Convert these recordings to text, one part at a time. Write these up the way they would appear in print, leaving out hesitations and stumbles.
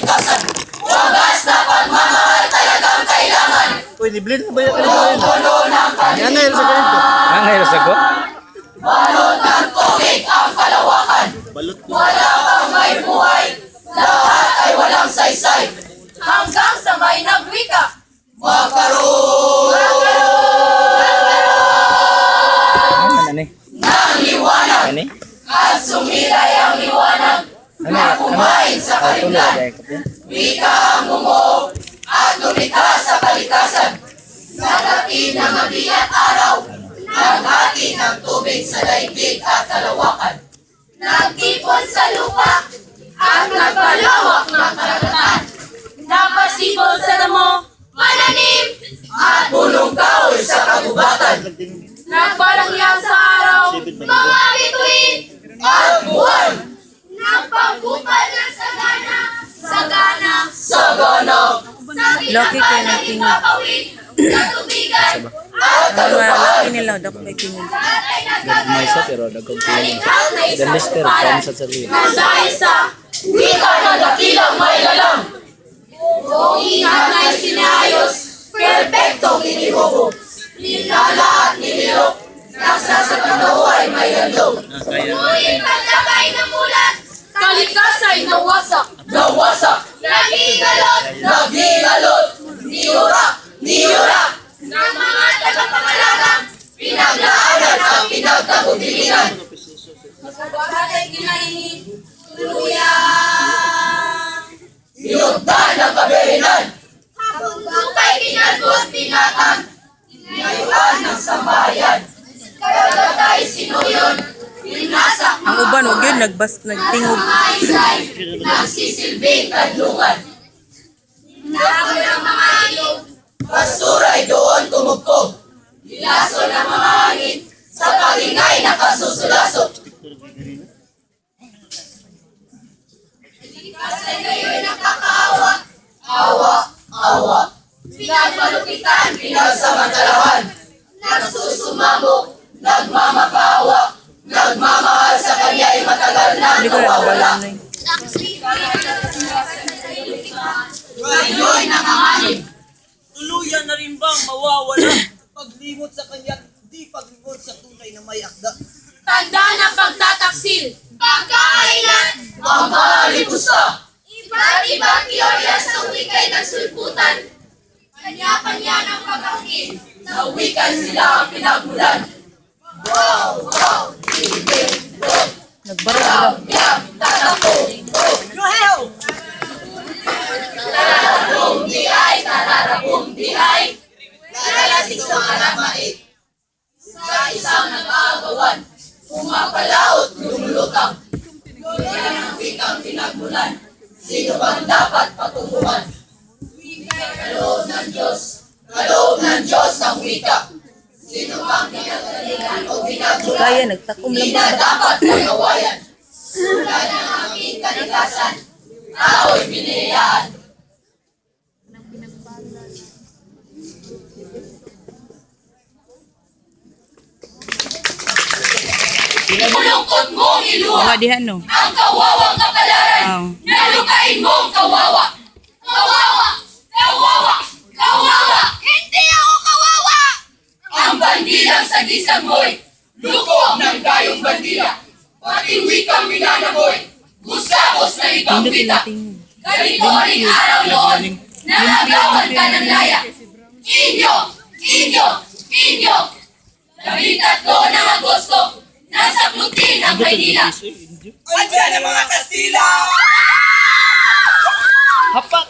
kalikasan. Wagas na pagmamahal talagang kailangan. Uy, ni-blend na ba yung kanina yun? Puno ng Yan ngayon sa ganito. Ngayon sa ko? balot ng tubig ang kalawakan. Balot. Wala kang may buhay, lahat ay walang saysay. Hanggang sa may nagwika, magkaroon Ano ni? ng liwanag. Ano ni? At sumilay ang liwanag na kumain sa kaliglan. Wika ang bumuo at lumikha sa kalikasan. Nagati ng gabi at araw, naghati ng tubig sa daigdig at kalawakan. Nagtipon sa lupa at nagpalawak ng karagatan. Napasibol sa damo, pananim at punong kahoy sa kagubatan. Nagbalangyan sa araw, mga bituin at buwan. Nagpagkupal ng sagana, sagana, sagana. Loki kayo ng tingin. Katubigan at kalupahan. Inilaw, dako kay tingin. May sa pero dagog tingin. The lister from sa sarili. Dahil sa wika na dakilang may lalang. Kung ingat na'y sinayos, perfectong inihubo. Nilala at nililok, nasa sa kanawa ay may handog. Ngunit paglabay ng mulat, kalikasa'y nawasak. Nawasak. Naging alot. Naging alot. Niura. Niura. Ng mga tagapangalagang, pinaglaanan ang pinagkagudilinan. Magkabahat ay kinahihin, tuluyang. Pinugdan ng kaberinan. Kapag-lupay pinagod, pinatang. Ngayuan ng sambahayan. Karagatay sinuyon. Pinasak Ang uban, huwag yun, nagtingog. mga isay. Nagsisilbing kadlungan. Nako ng mga ilog. Basura'y doon tumugtog. Nilaso ng mga hangin. Sa pagingay nakasusulasok. Kasi ngayon nakakaawa. Awa, awa. Pinagmalupitan, pinagsamantalahan. Nagsusumamo, nagmamapaawa. Nagmamahal sa kanya ay matagal na Hindi ko na nabalaan na yun. Ngayon nanganganib. Tuluyan na rin bang mawawala paglimot sa kanya, di paglimot sa tunay na may akda. Tanda ng pagtataksil. Pagkailan, ang malipusta. Iba't ibang teorya sa wika'y nagsulputan. Kanya-kanya ng pag-akil. Sa wika'y sila ang pinagmulan. Wow, wow, ibig, Nagbarog lang. yam, tatako. Yoheo! Tararabong di ay, tararabong di ay. Lalalasing sa mga mait. Sa isang nag-aagawan, pumapalaot, lumulutang. Yan ang wikang pinagmulan. Sino bang dapat patunguhan? Kaloob ng Diyos. Kaloob ng Diyos ang wika. Sino bang pinagalilan o pinagmulan? Kaya, nagtakom lang Hindi na ba? dapat pagawayan. Wala ng aking kalikasan. Tao'y binihiyaan. Kulungkot mong iluha Mga dihan, no? ang kawawang kapalaran. Oo. Nalukain mong kawawa. Kawawa! Kawawa! Kawawa! Hindi ako kawawa! Ang bandilang sa gisang mo'y lukob ng gayong bandila. Pati wikang minanaboy. Gusapos na ibang Hindi wika. pinatingin. Ganito rin araw noon. Nalagawan ka ng laya. Inyo! Inyo! Inyo! 13 ng Agosto. Nasa Plutin ang Maynila. Andiyan ang mga Kastila! Hapak!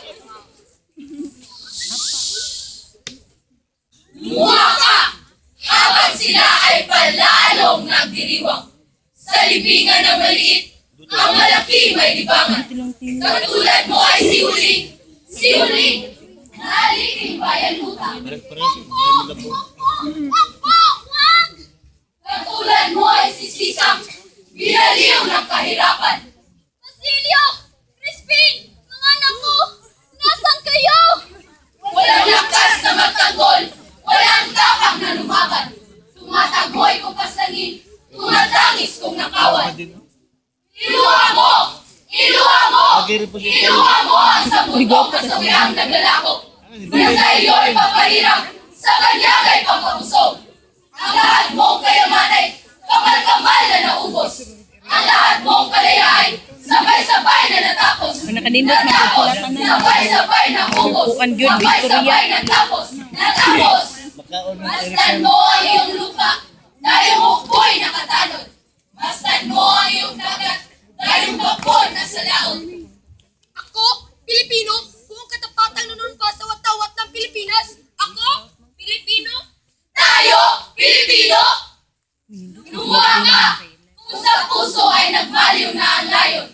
Muha ka! Habang sila ay palalong nagdiriwang. Sa libingan ng maliit, ang malaki may libangan. Katulad mo ay si Uling. Si Uling! Naliking bayan luta. Katulad mo ay si Sisang. Binaliw ng kahirapan. Basilio! Crispin! Mga anak ko! Nasaan kayo? Walang lakas na magtanggol. Walang tapang na lumaban. Tumatagboy ko pasangin. Tumatangis kong nakawan. Iluha mo! Iluha mo! rin po siya. Kinuha mo ang sabutong kasawihang naglalako na sa iyo'y papahirap, sa kanyang ay pampabusog. Ang lahat mong kayaman ay kamal-kamal na naubos. Ang lahat mong kalayaan, sabay-sabay na natapos. Nakadindot na Natapos, pagkulat na sabay-sabay na ubos. Upuan yun, Sabay-sabay Victoria. natapos. Natapos. Mastan mo ang iyong lupa, dahil hukbo'y nakatanod. Mastan mo ang iyong dagat, dahil bakon na sa laot. Ako, Pilipino, buong katapatang nununpa sa watawat ng Pilipinas. Ako, Pilipino. Tayo, Pilipino! Lumuha ka! Kung sa puso ay nagmaliw na ang layon.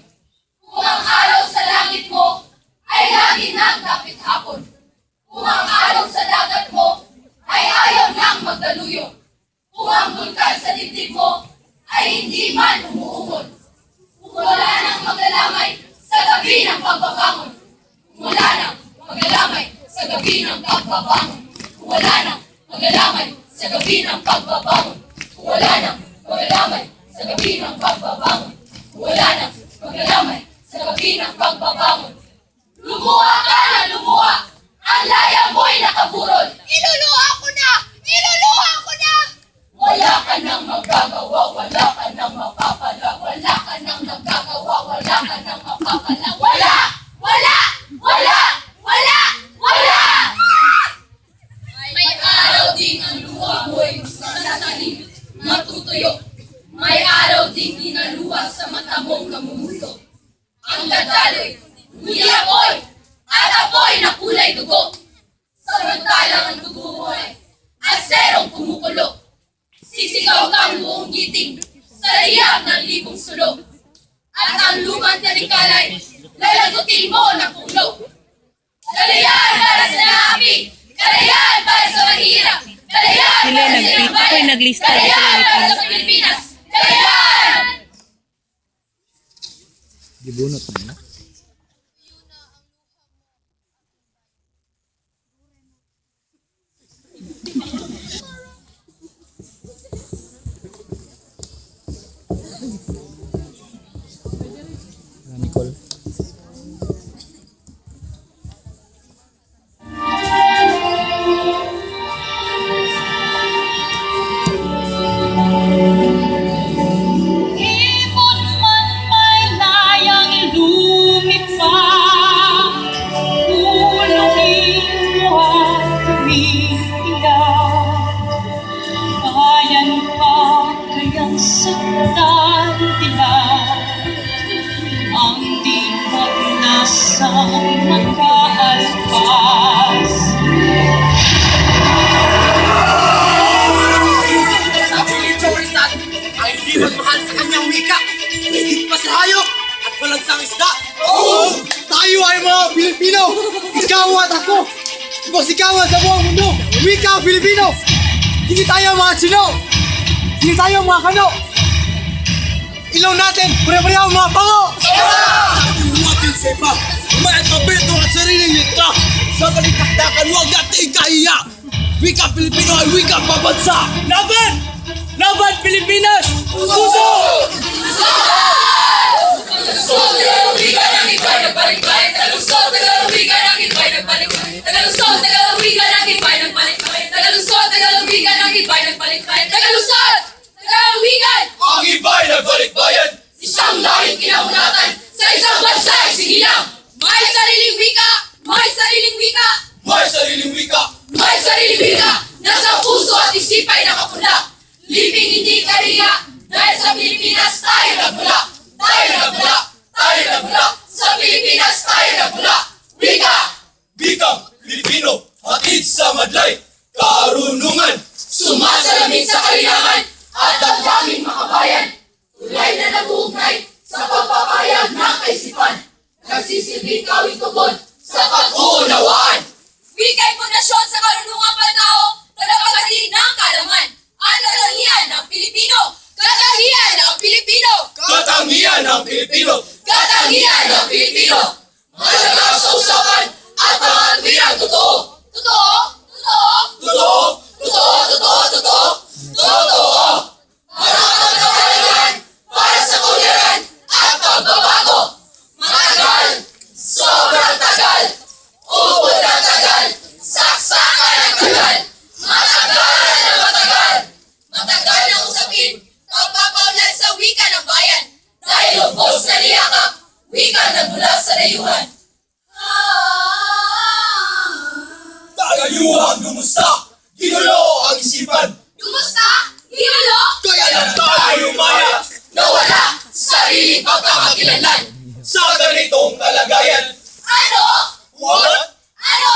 Kung ang araw sa langit mo ay lagi nang kapit hapon. Kung ang araw sa dagat mo ay ayaw nang magdaluyo. Kung ang bulkan sa dibdib mo ay hindi man umuungol. Kung wala nang maglalamay sa gabi ng pagbabangon. Kung wala nang maglalamay sa gabi ng pagbabangon. Kung wala nang maglalamay sa gabi ng pagbabangon. Kung wala nang maglalamay sa gabi ng pagbabangon. Kung wala nang maglalamay sa gabi ng pagbabangon. Lumuha ka na lumuha! Ang laya mo'y nakaburol! Iluluha ko na! Iluluha ko na! Wala ka nang magagawa, wala ka nang mapapala, wala ka nang nagagawa, wala ka nang mapapala, wala! Wala! Wala! Wala! Wala! May araw ding ang luha mo'y sasatanim, matutuyo. May araw ding inaluha sa mata mong namumulo. Ang dadaloy, hindi apoy, at apoy na kulay dugo. Samantalang ang dugo mo ay aserong kumukulo. Sisigaw kang buong giting sa layang ng libong sulok. At ang lumang talikalay, lalagutin mo ng pulo. Kalayaan para sa naapi, kalayaan para sa mahirap, kalayaan Sila para sa nag- iyong bayan, ako'y naglista dito kalayaan ng para sa Pilipinas, kalayaan! Gibunot mo na. Nicole. Ibon man may layang lumipad, ulungin mo at umiiyak. Bayan pa kayang saktan nila, ang di magnasang makaalpas. Sabi ni Chorisan, ang hindi magmahal sa kanyang wika, higit pa sa hayop at malagsang isda. Oo! Tayo ay mga Pilipino! Ikaw at ako! Ipasigawan sa buong mundo! Wika Pilipino! Hindi tayo mga Chino! Hindi tayo mga Kano! Ilaw natin! Pare-pareho mga pango! Huwagin sa iba, may alpabeto at sariling litra. Sa balitaktakan, huwag natin ikahiya. Wika Pilipino ay wika pabansa. Laban! Laban Pilipinas! Suso! Talusod, Tagalawika ng iba'y nagbalikbayan. Talusod, Tagalawika ng iba'y nagbalikbayan. Talusod, Tagalawika ng iba'y nagbalikbayan. Talusod, Tagalawika ng iba'y nagbalikbayan. Talusod, Tagalawigan! Ang iba'y nagbalikbayan. Isang lahing kinaunatan sa isang bansa ay sigilang. May sariling wika! May sariling wika! May sariling wika. May sariling wika! Nasa puso at isipay nakapula. Liping hindi kariya dahil sa Pilipinas tayo nagmula. Tayo nagmula! Tayo nagmula! Sa Pilipinas tayo nagmula! Wika! Wikang Pilipino, hatid sa madlay. Karunungan. Sumasalamin sa kalinangan at ang daming makabayan. Tulay na nag-uugnay sa pagpapayag ng kaisipan. Nagsisilbing kawing tugon sa pag-uunawaan. Wika'y pundasyon sa karunungang pantao, tagapaghatid ng kaalaman. At katangian ng Pilipino! Katangian ng Pilipino! Katangian ng Pilipino. Katangian ng Pilipino! Malaga sa usapan at mga agwirang totoo! Totoo! Totoo! Totoo. Totoo! Totoo! Totoo! Totoo! Para kapagkakalangan, para sa kauliran at pagbabago. Matagal, Dayuhang lumusta, ginulo ang isipan. Lumusta? Ginulo? Kaya lang tayo maya Nawala, sariling pagkakakilanlan. sa ganitong kalagayan. Ano? What? Ano?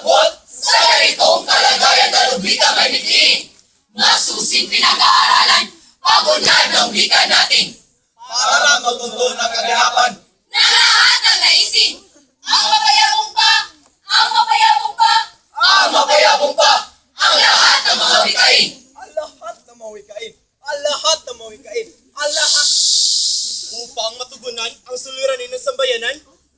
What? Sa ganitong kalagayan na wika may bitiin. Masusing pinag-aaralan, pagunlad ng wika natin. Para matuto ng kaganapan. Na lahat ng naisin. Ang mapayabong pa. Ang mapayabong pa. Ang mapayabong pa, ang lahat ng mga wikain. Ang lahat na mawikain. Ang lahat na mawikain. Ang lahat. Upang matugunan ang suliranin ng sambayanan,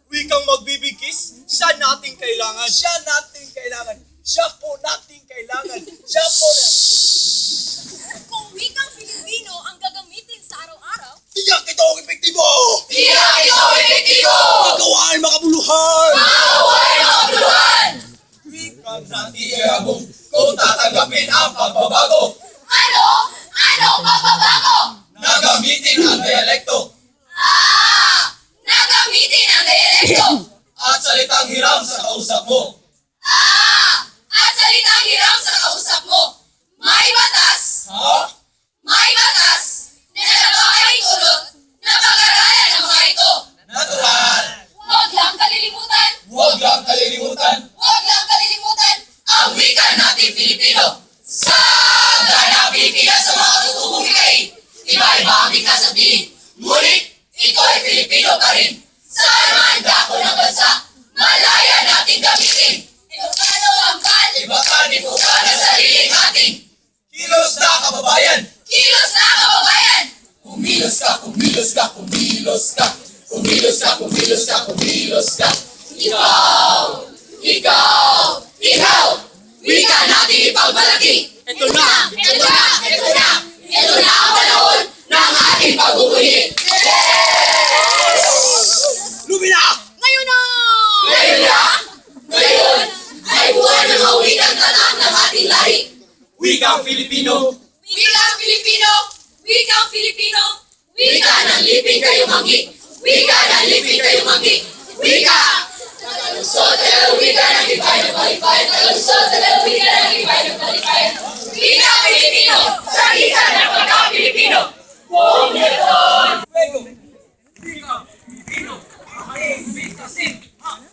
wikang magbibigkis, siya nating kailangan. Siya nating kailangan. Siya po nating kailangan. Siya po na. Kung wikang Filipino ang gagamitin sa araw-araw, Tiyak ito ang epektibo! Tira ito epektibo! Magawain makabuluhan! Away mga kabuluhan! Wikang natiyabong kung tatanggapin ang pagbabago. ano? Ano pagbabago? Nagamitin ang dialekto Nagamitin ang dialekto. at salitang hiram sa kausap mo. At salitang hiram sa kausap mo. May batas. Ha? May batas. Na nagpapahintulot na pag-aralan ng mga ito. Natural! Huwag lang kalilimutan. Huwag lang kalilimutan. Huwag lang kalilimutan. Ang wika natin Filipino. Sa ganang Pilipinas sa mga tutubong wikain. Iba-iba ang wika sa tingin. Ngunit, ito ay Filipino pa rin. Saan man dako ng bansa, malaya natin gamitin. Ilocano ang kan. Iba ka ni Fuka na sarili natin. Kilos na kababayan! Kilos na kababayan. Kumilos ka, kumilos ka, kumilos ka. Kumilos ka, kumilos ka, kumilos ka. Ikaw, wika natin ipagmalaki. Ito na! Ito na ang panahon ng ating pagbubuhi. Lumina! Ngayon na! Ngayon ay buwan ng mawikang tatak ng ating lahi. Wikang Filipino! Wikang Filipino! Wikang Filipino! Wika ng liping kayo manggi. Wika ng liping kayo manggi. Wika! Tagalusot, wika ng lipay ng balipayan. Tagalusot, wika ng lipay ng balipayan. Wika Filipino! Sa isa ng pagka-Filipino!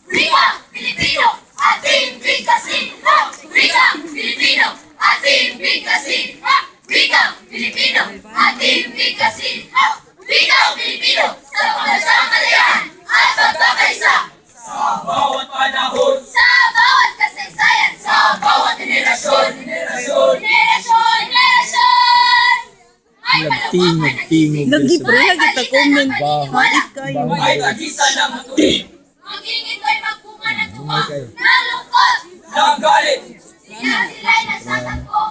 Wikang Filipino! Ating bigkasin! Wikang Filipino! Ating bigkasin! Wikang Filipino! Ating bigkasin! Wikang Filipino! Sa panglasang kalayahan at pagkakaisa! Bawat panahon! Sa bawat kasaysayan! Sa bawat henerasyon! Generasyon! Ay Nagtingog-tingog. Lagi pre, lagi ta comment. Mait kayo. Ay tagisan ng matuloy! Maging ito'y magbunga ng tuwa na lungkot! Ng galit! Sila'y nagsasangko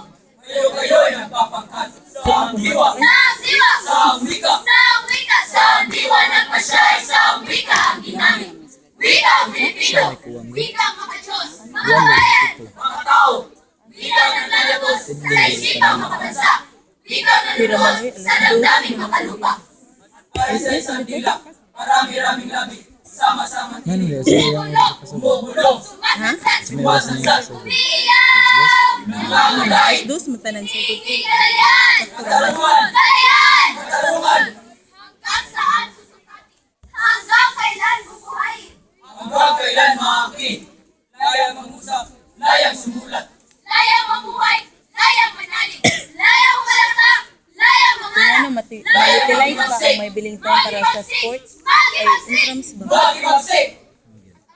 Kayo'y nagpapangkat sa diwa! ng diwa! Sa wika! Sa wika! Sa diwa ng pasyay, sa wika ang ginamit. Wika ang Filipino. Wika ang makachos! Mga bayan! Mga tao! Wika ng lalabos sa isipang makabansa. Wika ng lubos sa damdaming makalupa. Ay sa isang dila! Marami-raming labi! Sama-sama Ano yun? Sa yung bumubulong! Sumasansat! Sumasansat! Umiiyak! Nangangalay! Dos matanan sa ito. Ikalayan! Katarungan! Kalayan! Katarungan! Hanggang saan susukati? Hanggang kailan bubuhayin? Hanggang kailan maangkin? Layang mangusap! Layang sumulat! Layang mabuhay! Layang manalig! Layang malakang! Layang mangarap! Ano ma-utilize pa ang may biling time para sa sports? Ay, intrams ba? Bagi magsik!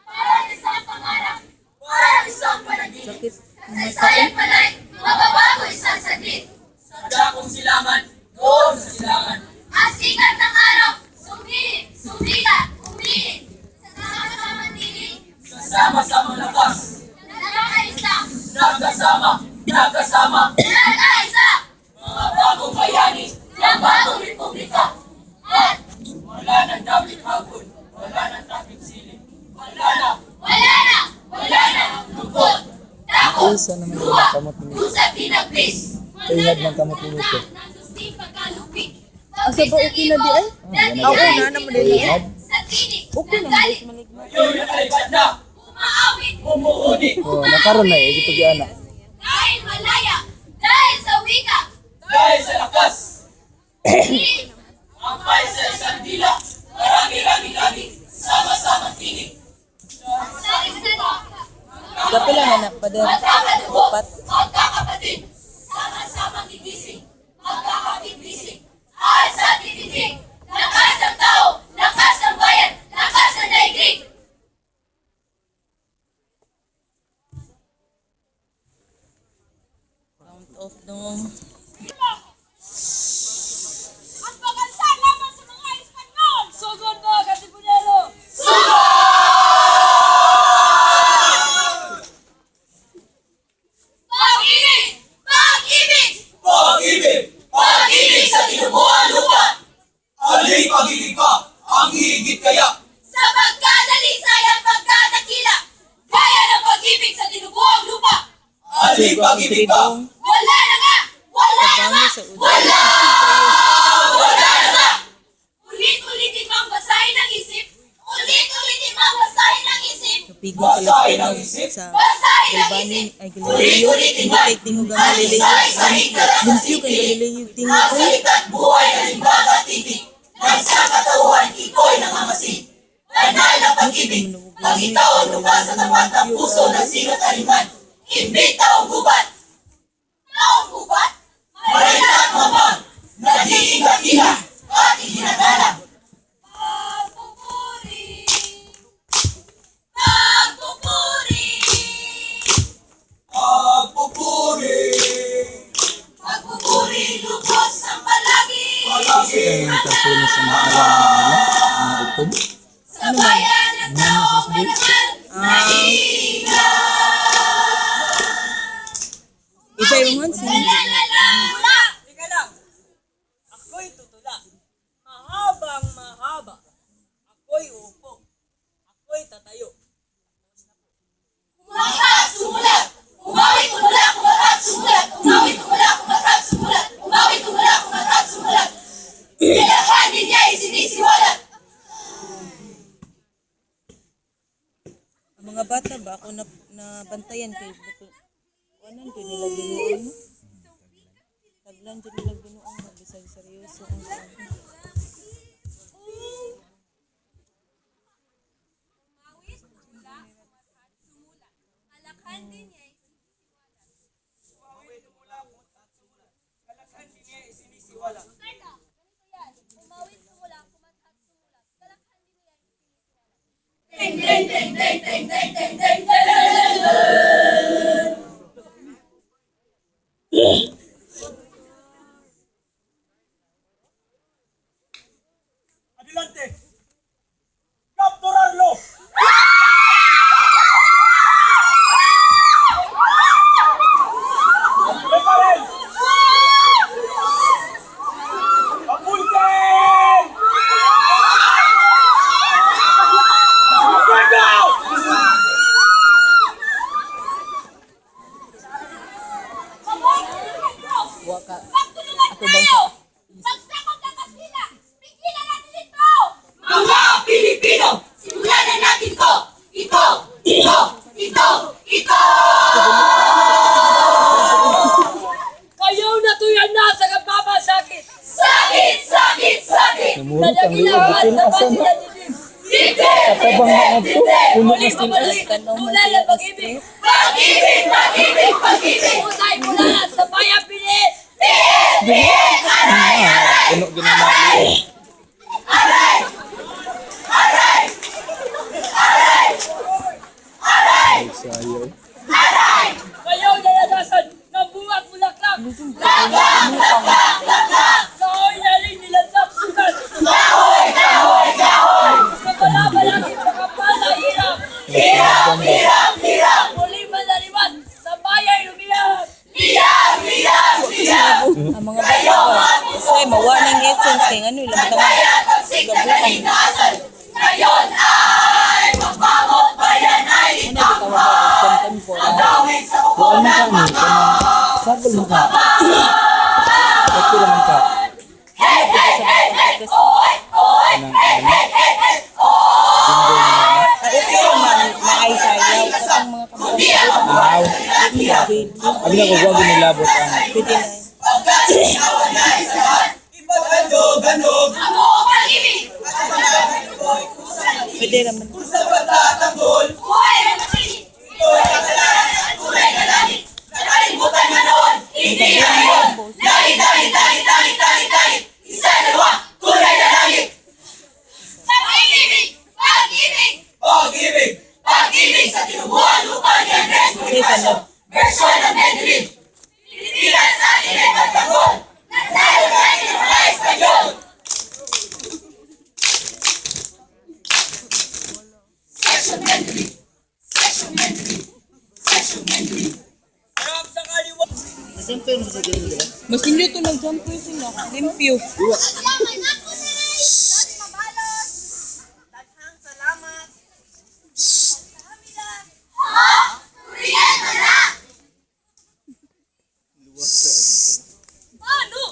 Parang isang pangarap! Parang isang panaginip! Sakit. Kasaysayan palay! Mababago isang saglit! Sa dakong silangan! Doon sa silangan! Ang sikat ng araw! Sumilip! Sumikat! Umilit! Sa sama-sama tinig! Sa sama-sama lakas! Nagkakaisa! Nagkasama! Nagkasama! Nagkakaisa! Mga bagong bayani! Ng bagong republika! At Wala nang dapat hapon! Wala nang traffic silip! Wala na! wala na! Wala na! Lungkot! Takot! Isa naman yung kamot ni Usap pinagpis! Tuhad ng kamot ni Luto. Nandusting pagkalupit! Asa ba okay na di ay? Oo, na naman din. Sa tinig! Okay ng lang galit! guys, maligman. Ngayon nakalipad na! Umaawit! Umuod! Oh, nakaroon na eh, dito gi ana. Dahil malaya, dahil sa wika, Dahil sa lakas, hindi Ang paisa isang dila. Marami-rami-rami. Sama-sama tinig. sari-sari. Gapi lang anak pa din. Magkakadugo. Pat. Magkakapatid. Sama-sama gigising. Magkakagigising. At sa tititig. Lakas ng tao. Lakas ng bayan. Lakas ng daigdig. Count off dong. At magansa laban sa mga Espanyol. Sugod mo, Katipunero. Pag-ibig! Pag-ibig! pag-ibig, Pag-ibig sa tinubuang lupa. aling pag-ibig pa ang higit kaya. Sa pagkadalisay at pagkadakila, gaya ng pag-ibig sa tinubuang lupa. Aling pag-ibig pa Wala na nga! Wala na nga! Bangi sa ulo. Wala na nga! Ulit-ulitin mang basahin ang isip. Ulit-ulitin mang basahin ang isip. Kapigong Palestino sa Basahin ang Galbanin isip. ay Galileo. Hindi tingog ang Galileo. Limpyo kay Galileo tingog. Nagsalitat buhay na limbaga titig. Nagsakatauhan iko'y nangangasin. Banal na pag-ibig. Pag-itaw ang lupa sa tapat ng puso ng sinot aliman. Imbit taong gubat. Taong gubat? Marina at mamang. Nagiging katila at iginagala. Pagpupuri. Pagpupuri. pagpupuri. Pagpupuri lubos ang palagi. Sila yung persona sa mga alam nila, mga utod. Sa bayan at taong minahal. Isa yung Hansi. Wala. Teka lang. Ako'y tutula. Mahabang mahaba. Ako'y upo. Ako'y tatayo. Kumakat sumulat. Umawit tumula, kumakat sumulat. Umawit tumula, kumakat sumulat. Umawit tumula, kumakat sumulat. Kailangan din niya isinisiwalat. Ang mga bata ba ako na bantayan kay Bukol. Ano din nila binuon mo? Taglan din nila binuon mo. Bisag seryoso ang sabi. Adelante. Capturarlo. Preparen. Apunten. Venga. Waka. Ako bang sa... Magsakot ng Kastila! Pigilan natin ito! Mga Pilipino, simulan na natin to. Ito, ito, ito, ito. Kayaw na tuyan na sa kapapasakit. Sakit, sakit, sakit. Namurot ang liyo, Nadagilahan bitin sa asan na. pagdadidig. Hindi, Katabang na nga po, puno Muli na sila. pabalik. Tunay na pag-ibig. pag-ibig, pag-ibig, pag-ibig. Usay mula sa bayan pilit. Puno ginamali. Ay, sayo. Kayaw na nagasan ng buwag bulaklak. Kahoy na rin nilandak sukat. Kapalabalangin makapal na hirap. Hirap, hirap. Muli manaliwan sa bayan lumiyak. Liyak, liyak, liyak. Ang mga bata ba? Kasi mawa ng essence kay ano ilang tama. Kaya pagsik na kalikasan. Ngayon ay magbangot bayan ay Ano di tawag ba? Contemporary. gawin sa Kuan kukunan. mo kami, sabol mo ka. Pati naman ka. Kanang ano? Jingle mo na. Ito yung mga ay sayaw. At ang mga kamay. Pwede. Abi na ko wag nilabot ang Pwede na. Ibagandog-andog. Amo pag-ibig. Pwede naman. Sa pagtatanggol. Buhay ang makinig. Ito'y kasalanan at tunay na langit. Nakalimutan man noon. Hindi na yun. Langit. Isa, dalawa. Tunay na langit. Pag-ibig. Pag-ibig. Pag-ibig. Pag-ibig sa tinubuhan lupa ni Andres Bonifacio. Version ng Medellin. Pilipinas natin ay pagtanggol. Nagtayo natin ang mga Espanyol. Section Medellin. Section Medellin. Section Medellin. Harap sa kaliwa. Mas hindi ito nag-jump ko sila. Limpyo. Kuryente na! Ano?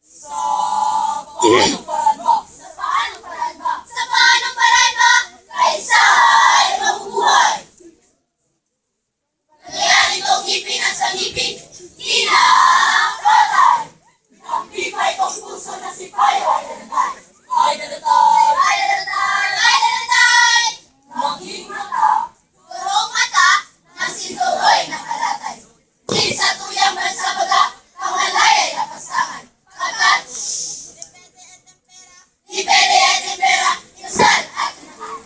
Sa paanong paraan ba? Sa paanong paraan ba? Kaysa ay mabubuhay. Kaya itong ngipin at sa ngipin, kinakatay. Ang pipay kong puso na si Payo ay nalatay. Ay nalatay! Ay nalatay! Ay nalatay! Maging mata, turong mata, na si Turoy nakalatay. Di sa tuyang bansa baga, ang malay ay napastangan. Kagat, ipede at tempera, inasal at inahan.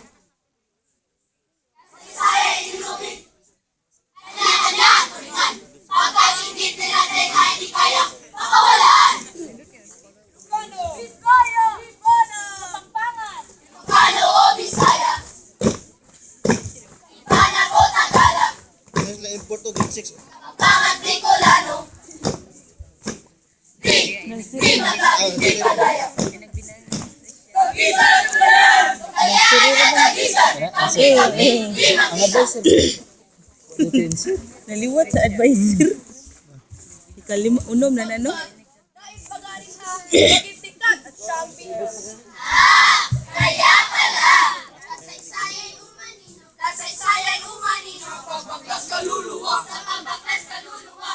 Kasaya ay ilubin, kanya-kanya ang turingan. Pagkat hindi tinatay na hindi kaya makawalaan. Bisaya! Pampangan! Ilocano o Bisaya? Ibanan o Tagalog? Pampangan Bicolano? Di magaling di Padaya. Tagisan! Kayaan at tagisan! Ang pinagin di ang makita. advisor. Naliwat sa advisor. Ikalima, unom na nano. Kaya pala, kasaysayay umanino, kasaysayay umanino, sa pagbaklas kaluluwa, sa pagbaklas kaluluwa.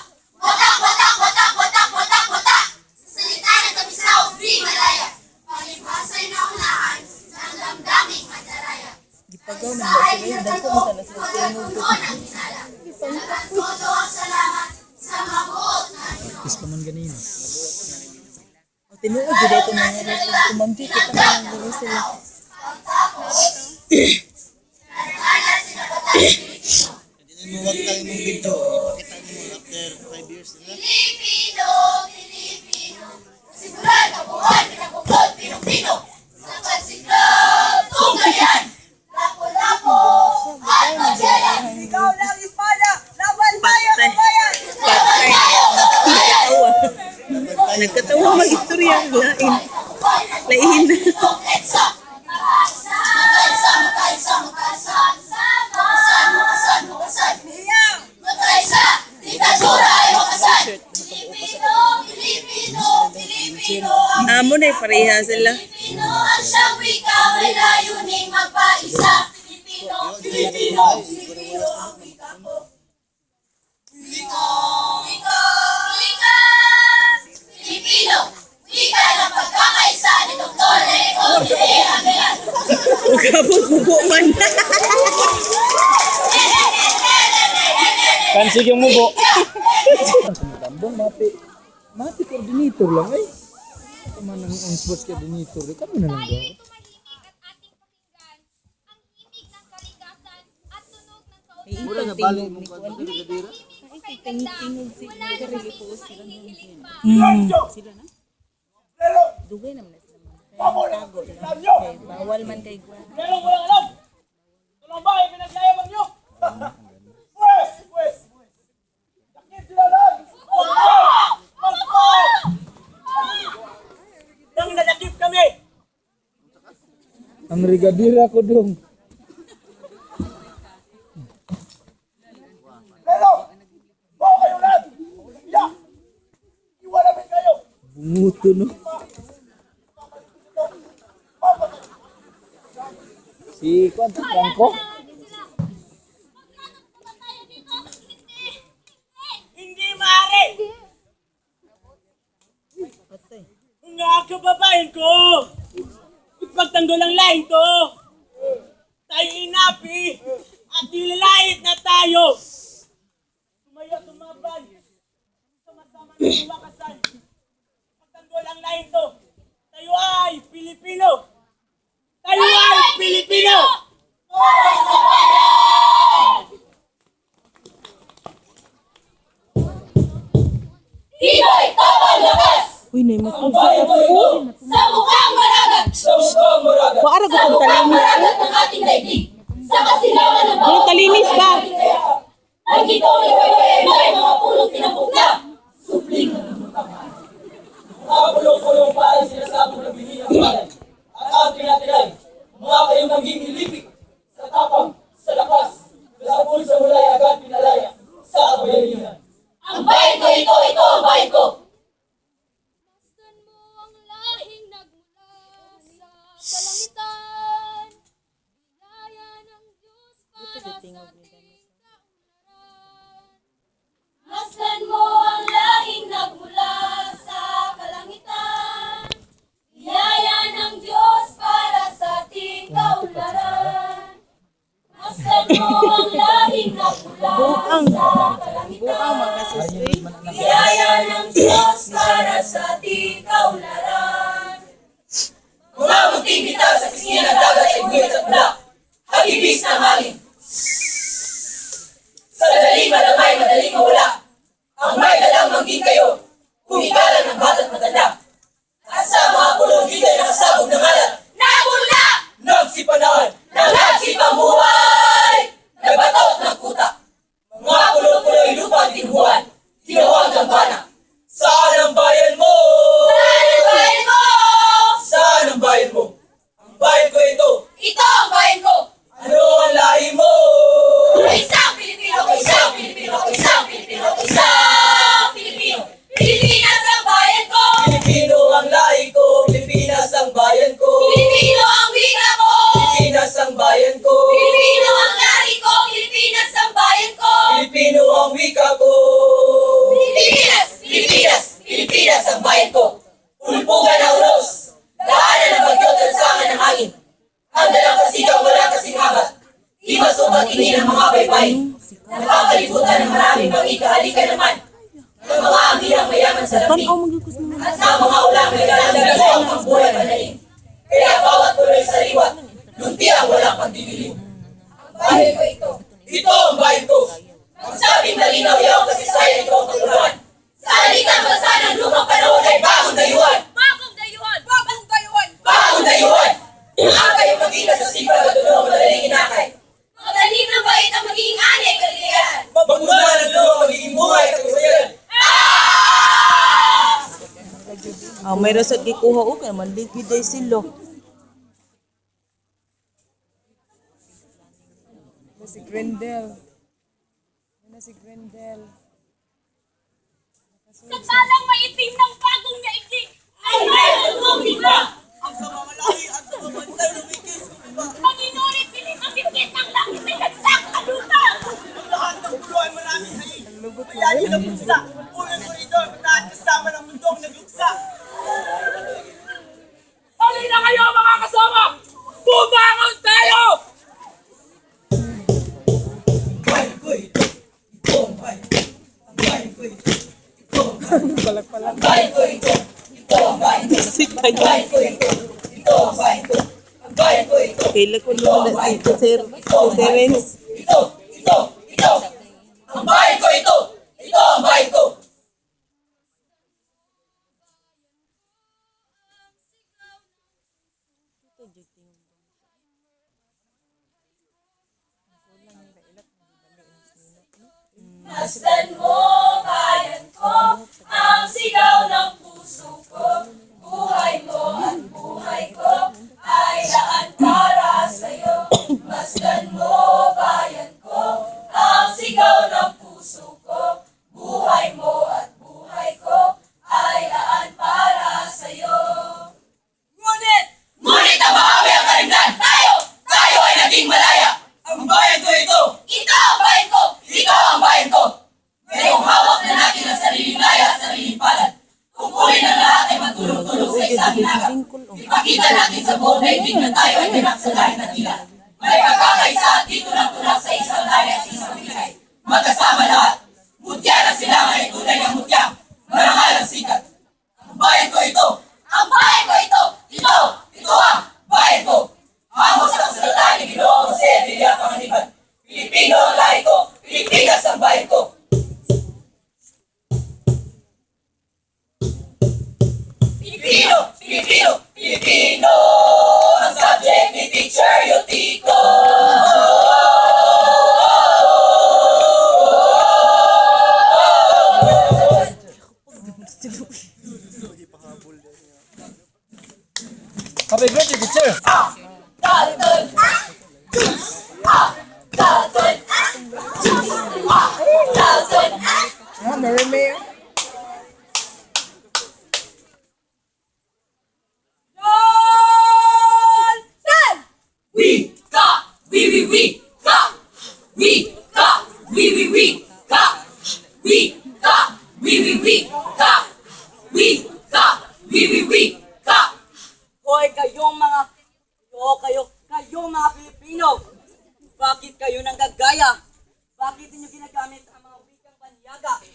Watak! Sa salita ng kamisaw, di malaya. Palibhasay na unahan, ng damdaming madaraya. Gipagaw man ba sila? Dako mo sana sila sa inog. Todo ang salamat sa mabuot na Ginoo. Is pa man ganina. O tinuod jud ito mga resul. Kumampi kita ng mga sila. Pilipino. Sigurado buhay, pinabuklod, Pinong-Pino. Sa pagsiklod, tunggayan. Lapo-lapo, at magyayan. Ikaw lang espada, laban tayo ng bayan. Patay. Nagkatawa. Nagkatawa mag-istorya ang lain. Lain. Amo na pareha sila. Pilipino ang siyang wika, may layuning magpaisa. Pilipino ang wika ko. Wika! Pilipino, wika ng pagkakaisa ni Dr. Eko Hagayan. Magkabot mo man. Kansig yung mubo. Tambong mapi coordinator lang ay. Kaman ang on-sports coordinator. Kamo na lang daw. Mura na balo mo kan dira. Ay tingog si Gary po sila sila na. Dugay naman na sila. Kaya tago lang. Kay bawal man kay Gwan. Ang brigadir ako dong. Bunguto no. Si Kwanto Franco. laing to. Tayo inapi at nilalait na tayo. Tumayo, tumabag. Sama-sama na iwakasan. Pagtanggol ang laing to. Tayo ay Pilipino. Tayo ay Pilipino. Tibay, tapang lakas! Uy, nay mo po. Sa mukhang maragat! Paara ko kung talinis. Maragat ng ating daigdig! Sa kasilawan ng Ano talinis ba? Ang ito ay wayway mga pulong tinapugla! Supling na namutang. Mga pulong-pulong pa ay sinasabog na binhi ng bayan. At ang pinatiray, mga kayong naging ilipik sa tapang, sa lakas, sa pulsa mulay agad pinalaya sa kabayanihan. Ang bayan ko ito ang bayan ko! Masdan mo ang lahing nagmula sa kalangitan. Biyaya ng Diyos para sa ating kaunlaran. Masdan mo ang lahing nagmula sa kalangitan. Biyaya ng Diyos para sa ating kaunlaran. Masdan mo ang lahing nagmula sa kalangitan. Biyaya ng Diyos para sa ating kaunlaran. Mga munting bitaw sa pisngi ng dagat ay buwit at bulak, hagibis ng hangin. Sa madaling malamay, madaling mawala, ang may dalang mangging kayo, kumigalan ng bata't matanda. At sa mga pulong dito ay nakasabog ng alat, Nabula! nagsipanahan, nagsipamuhay, nagbatot ng kuta. Mga pulong-puloy lupa ang tinubuan, tinawag ang bana. Saan ang bayan mo? Saan ang bayan mo? Saan ang bayan mo? Ang bayan ko ito. Ito ang bayan ko! Ano ang lahi mo? Isang Pilipino, isang Pilipino, isang Pilipino, isang Pilipino! Pilipinas ang bayan ko! Pilipino ang lahi ko, Pilipinas ang bayan ko. Pilipino ang wika ko! Pilipinas ang bayan ko. Pilipino ang lahi ko! Pilipinas ang bayan ko! Pilipino ang wika ko. Pilipinas! Pilipinas! Pilipinas ang bayan ko. Pulpugan ang ulos. Daanan ng bagyo at lansangan ng hangin. Ang dalang kasigaw wala kasing habat. Di masukat ini ng mga baybay. Nakakalibutan ng maraming pag-ikahalikan naman. Ng mga amirang mayaman sa lamping. Tanaw magigos mo. At ng mga ulang may galang-galang ang pagbuhay panahin. Kaya bawat tuloy sa liwat, lunti ang walang pagdidilim. Bayan ko ito! Ito ang bayan ko. Magsabing malinaw yaw kasi saya ito ang katularan. Sa alitan bansa ng lumang panahon ay Bagong dayuhan! bagong dayuhan! Bagong dayuhan! Bagong dayuhan! Ang kayo maging sa sipag at tulong madaling inakay. Madaling ng bait ang magiging anay kaligayahan! Magmula ng tulong magiging buhay at kasayaran. Ah, may rasad gikuha o kaya mandigid ay silo. Si Grendel. Si Grendel. Sa talang maitim ng bagong daigdig ay mayroon mong iba! Ang sama malaki at sa mabansay lumikis. Ang inulit piling ang bibigit ng langit ay nagsak sa lupa! Ang lahat ng pulo ay maraming hayin. Mayani na punsa. Unang koridor, matahan kasama ng mundong nagluksa. Halina kayo mga kasama! Bumangon tayo! Bayan ko ito. Ito ang bayan. Ang bayan ko ito. Ito ang bayan. Ang bayan ko ito. Ito ang bayan. Sik Ang bayan ko ito. Ito ang bayan ko. Ang bayan ko ito. Kailan ko naman na si Serens. Ito. Ang bayan ko ito. Ito ang bayan ko. Masdan mo, bayan ko, ang sigaw ng puso ko. Buhay mo at buhay ko ay daan para sa'yo. Masdan mo, bayan ko, ang sigaw ng puso ko. Buhay mo at buhay ko ay daan para sa'yo. Ngunit ang mahawi ang karimlan. Tayo ay naging malaya. Ang bayan ko ito. Ito ang bayan ko! Ito ang bayan ko. dakila. May pagkakaisa at di tulak-tulak sa isang lahi at isang bigay. Magkasama lahat. Mutya na sila ngayon tunay ng mutya. Marangal ang sikat. Ang bayan ko ito. Ang bayan ko ito! Ito! Ito ang bayan ko. Hamos ang salita ni Ginoong Jose Villa Panganiban. Pilipino ang lahi ko. Pilipinas ang bayan ko. Pilipino! Pilipino! Pilipino! Ang subject ni Teacher Yutiko! Happy birthday, teacher! Mary May. We got, we got, we got, we got, we got, we got, we got, we got. Hoy, kayong mga Pilipino, bakit kayo nanggagaya? Bakit niyo ginagamit ang mga wikang banyaga?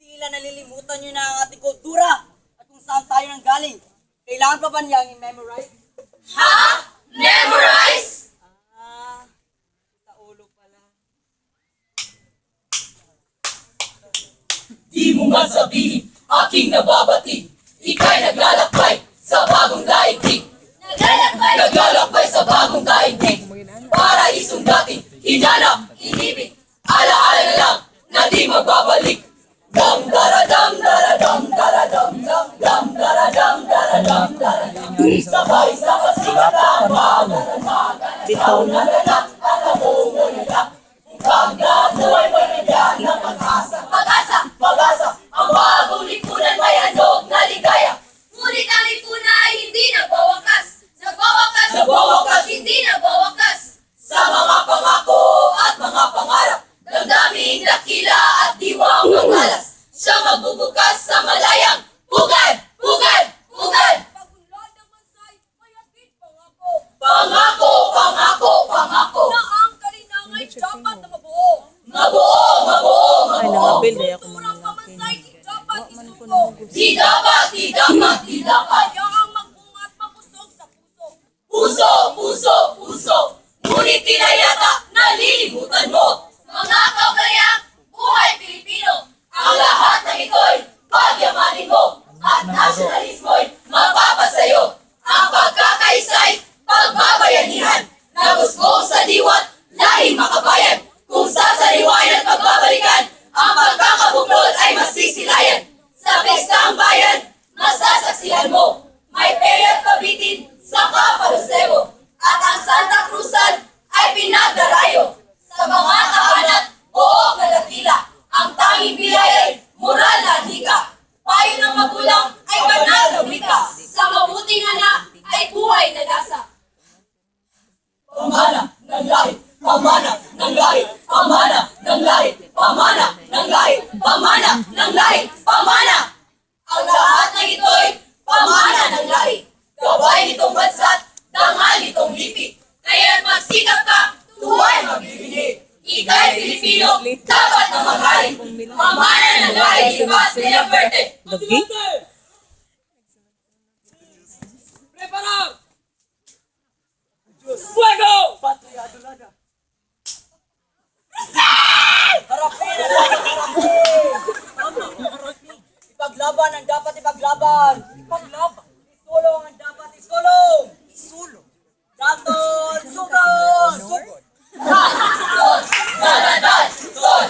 Tila nalilimutan niyo na ang ating kultura at kung saan tayo nanggaling. Kailangan pa ba niyang i-memorize? Ha? Memorize? Sa ulo pala. Di mo man sabihin, aking nababati. Ika'y naglalakbay sa bagong daigdig. Naglalakbay sa bagong daigdig. Para isang dating hinanap, inibig. Alaala na lang na di magbabalik. Dam dara dam dara dam dara dam dam dam dara dam dara dam dara dam. Sabay sa kasikat ang bitaw na alam mo nila. Pagkat buhay mo'y bigyan ng pag-asa. Pag-asa, ang bagong lipunan may handog na ligaya. Ngunit ang lipunan ay hindi nagwawakas. Nagwawakas, hindi nagwawakas. Sa mga pangako at mga pangarap, damdaming dakila at diwang manggalas. Siya magbubukas sa malayang pugad, pugad, pugad. Pagunlad ng mansay, may atid pangako. Pangako, pangako, pangako. Na ang kalinang ay dapat na mabuo. Mabuo, mabuo, mabuo. Kulturang pamansay, di dapat isuko. Di dapat, di dapat, di dapat. Kaya ang magbunga at mapusog sa puso. Puso, puso, puso. Ngunit tinayata, nalilimutan mo. Mga kaugaliang buhay Pilipino. Ang lahat ng ito'y pagyamanin mo at nasyonalismo'y mapapasayo. Ang pagkakaisa'y pagbabayanihan na gusto sa diwat lahing makabayan. Kung sasariwayan at pagbabalikan, ang pagkakabuklod ay masisilayan. Sa pestang bayan, masasaksihan mo. May peyat pabitin sa Kapalosebo at ang Santa Cruzan ay pinagdarayo. Sa mga tahanan, buong na dakila. Ang tanging biyay ay moral na hika. Payo ng magulang ay banal na wika. Sa mabuting anak ay buhay na lasa. Pamana ng lahi, pamana ng lahi, pamana ng lahi, pamana ng lahi, pamana ng lahi, pamana. Ang lahat ng ito'y pamana ng lahi. Gabay nitong bansa't dangal nitong lipi. Kaya't magsikap ka, tuwa'y magbibigay. Ika'y Pilipino, dapat na magaling. Pamana ng lahi, Ibas de la Verde. Prepara! Fuego! Patria Adulada. Harapin! Ipaglaban ang dapat ipaglaban. Ipaglaban. Isulong ang dapat isulong. Isulong. Daton, sugon. Sugod. Daladal, sol,